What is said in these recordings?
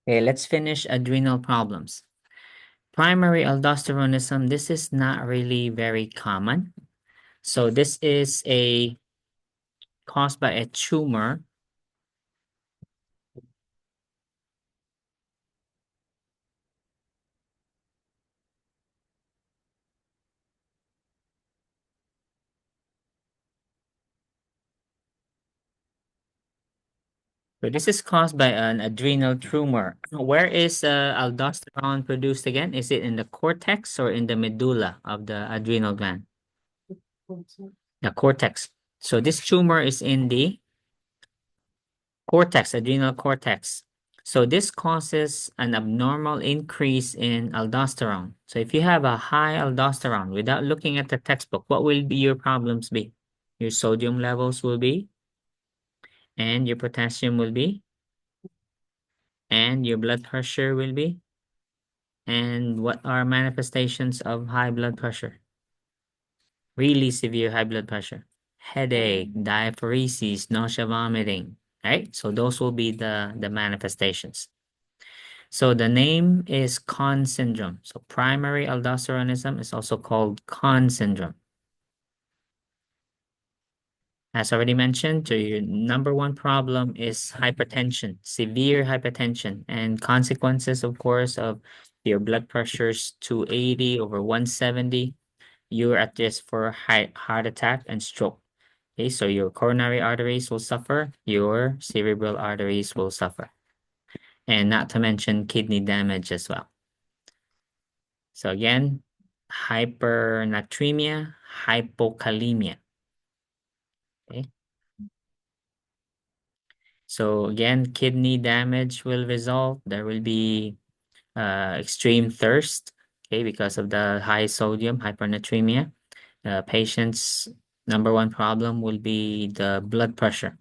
Okay, let's finish adrenal problems. Primary aldosteronism, this is not really very common. So this is caused by a tumor. So this is caused by an adrenal tumor. Where is aldosterone produced again? Is it in the cortex or in the medulla of the adrenal gland? The cortex. So this tumor is in the cortex, adrenal cortex. So this causes an abnormal increase in aldosterone. So if you have a high aldosterone without looking at the textbook, what will be your problems be? Your sodium levels will be, and your potassium will be, and your blood pressure will be. And what are manifestations of high blood pressure? Really severe high blood pressure. Headache, diaphoresis, nausea, vomiting, right? So those will be the manifestations. So the name is Conn syndrome. So primary aldosteronism is also called Conn syndrome. As already mentioned, your number one problem is hypertension, severe hypertension, and consequences, of course, of your blood pressures 280 over 170, you're at risk for heart attack and stroke. Okay, so your coronary arteries will suffer, your cerebral arteries will suffer, and not to mention kidney damage as well. So again, hypernatremia, hypokalemia. Okay. So again, kidney damage will result. There will be extreme thirst, okay, because of the high sodium, hypernatremia. Patient's number one problem will be the blood pressure.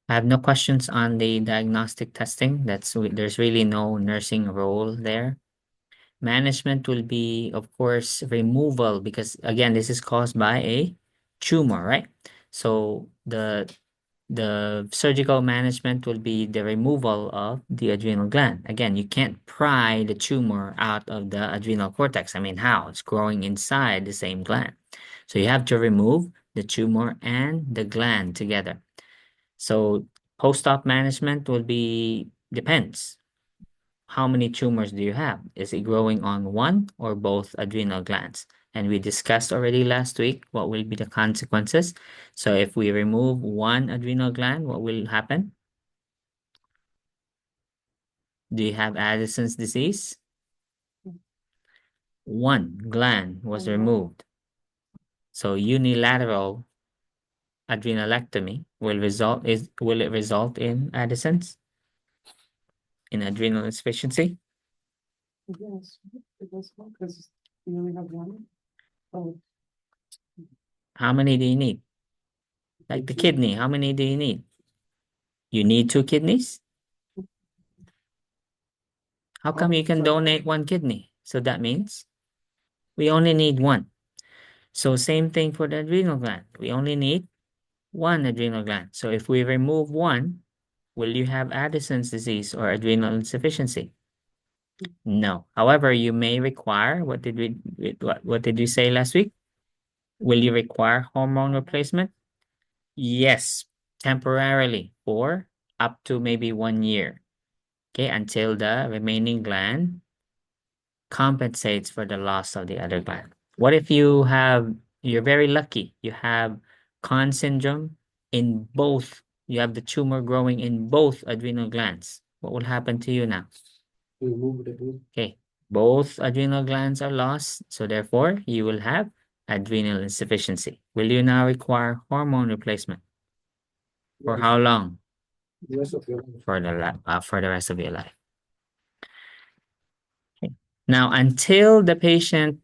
I have no questions on the diagnostic testing. There's really no nursing role there. Management will be, of course, removal because again, this is caused by a tumor, right? So the surgical management will be the removal of the adrenal gland. Again, you can't pry the tumor out of the adrenal cortex. I mean, how? It's growing inside the same gland. So you have to remove the tumor and the gland together. So post-op management will be depends. How many tumors do you have? Is it growing on one or both adrenal glands? And we discussed already last week what will be the consequences. So if we remove one adrenal gland, what will happen? Do you have Addison's disease? One gland was removed. So unilateral adrenalectomy will it result in Addison's? In adrenal insufficiency? Yes, it does not because you only have one. Oh, How many do you need? Like the kidney, how many do you need? You need two kidneys? How come you can donate one kidney? So that means we only need one. So same thing for the adrenal gland. We only need one adrenal gland. So if we remove one, will you have Addison's disease or adrenal insufficiency? No. However, you may require, what did we say last week? Will you require hormone replacement? Yes, temporarily for up to maybe 1 year. Okay, until the remaining gland compensates for the loss of the other gland. What if you're very lucky, you have Conn syndrome in both, you have the tumor growing in both adrenal glands. What will happen to you now? remove the two. Okay, both adrenal glands are lost, so therefore you will have adrenal insufficiency. Will you now require hormone replacement? For how long? The rest of your life. For the rest of your life. Okay. Now, until the patient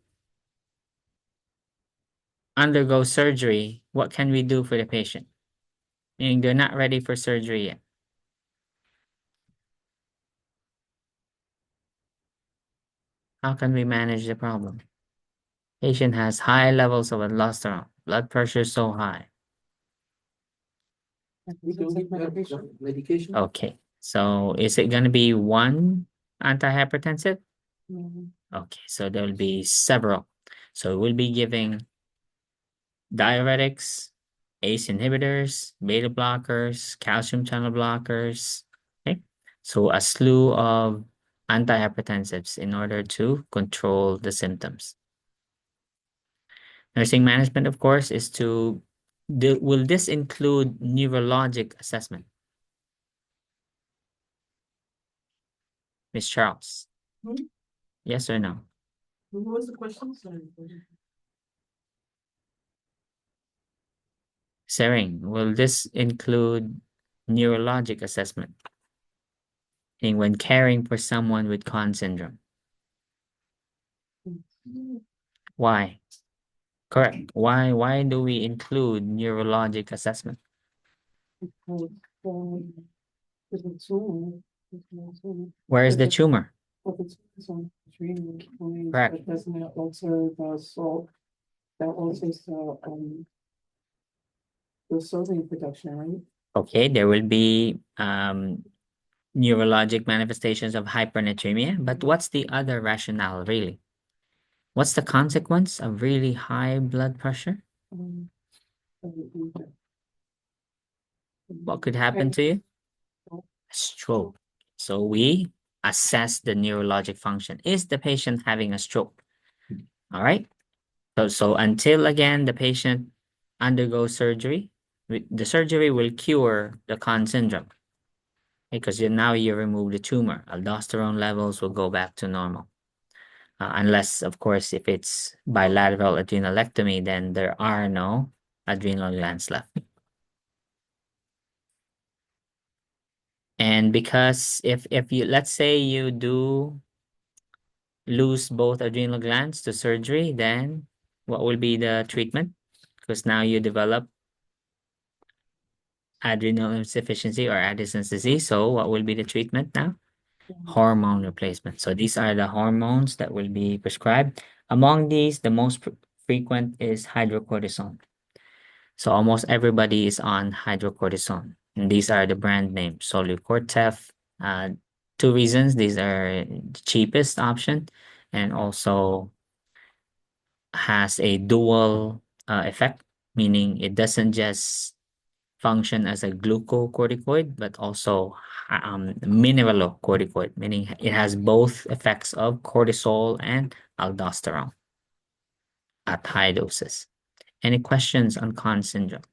undergo surgery, what can we do for the patient? Meaning they're not ready for surgery yet. How can we manage the problem? Patient has high levels of aldosterone, blood pressure so high. We don't take medication. Medication? Okay, so is it gonna be one antihypertensive? Mm, Okay, so there will be several. So we'll be giving diuretics, ACE inhibitors, beta blockers, calcium channel blockers. Okay, so a slew of antihypertensives in order to control the symptoms. Nursing management, of course, is to will this include neurologic assessment? Miss Charles, Hmm? yes or no? What was the question? Sorry. Sering, will this include neurologic assessment in when caring for someone with Conn syndrome? Why? Correct. Why do we include neurologic assessment? Because, there's a tumor. Where is the There's a- tumor? But it's on treatment, Correct. but doesn't it also the salt, that also the sodium production, right? Okay, there will be neurologic manifestations of hypernatremia, but what's the other rationale really? What's the consequence of really high blood pressure? Um, of the- What could happen to you? Stroke. So we assess the neurologic function. Is the patient having a stroke? All right. So until again the patient undergoes surgery, the surgery will cure the Conn syndrome because now you remove the tumor. Aldosterone levels will go back to normal. Unless, of course, if it's bilateral adrenalectomy, then there are no adrenal glands left. And because if you let's say you do lose both adrenal glands to surgery, then what will be the treatment? Because now you develop adrenal insufficiency or Addison's disease. So what will be the treatment now? Hormone replacement. So these are the hormones that will be prescribed. Among these, the most frequent is hydrocortisone. So almost everybody is on hydrocortisone. And these are the brand names. Solucortef. Two reasons. These are the cheapest option and also has a dual effect, meaning it doesn't just function as a glucocorticoid, but also mineralocorticoid, meaning it has both effects of cortisol and aldosterone at high doses. Any questions on Conn syndrome?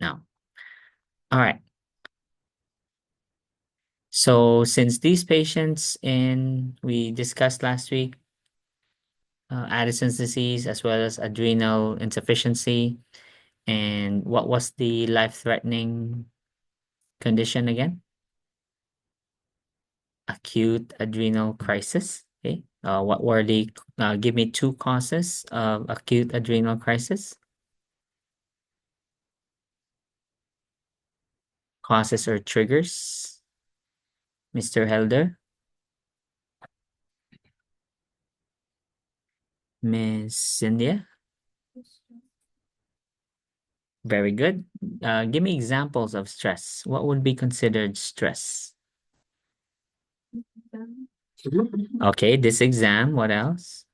No. All right. So since these patients we discussed last week, Addison's disease as well as adrenal insufficiency, and what was the life-threatening condition again? Acute adrenal crisis. Okay. What were the, give me two causes of acute adrenal crisis? Causes or triggers, Mr. Helder, Miss Cynthia. Very good. Give me examples of stress. What would be considered stress? Okay, this exam. What else?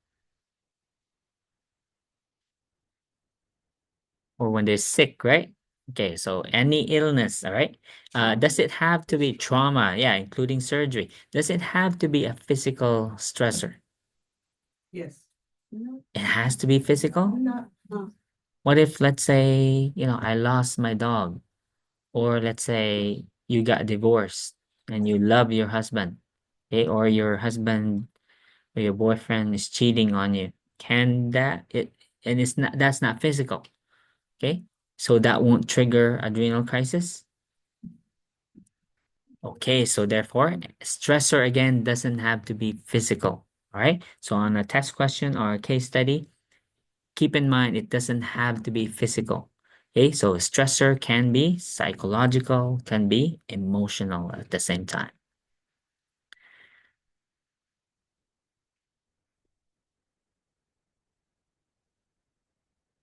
Or when they're sick, right? Okay, so any illness, all right? Does it have to be trauma? Yeah, including surgery. Does it have to be a physical stressor? Yes. It has to be physical? Not, What if, let's say, I lost my dog, or let's say you got divorced and you love your husband, okay? Or your husband or your boyfriend is cheating on you. Can that it and it's not that's not physical, okay? So that won't trigger adrenal crisis. Okay, so therefore, stressor again doesn't have to be physical. All right. So on a test question or a case study, keep in mind it doesn't have to be physical. Okay, so stressor can be psychological, can be emotional at the same time.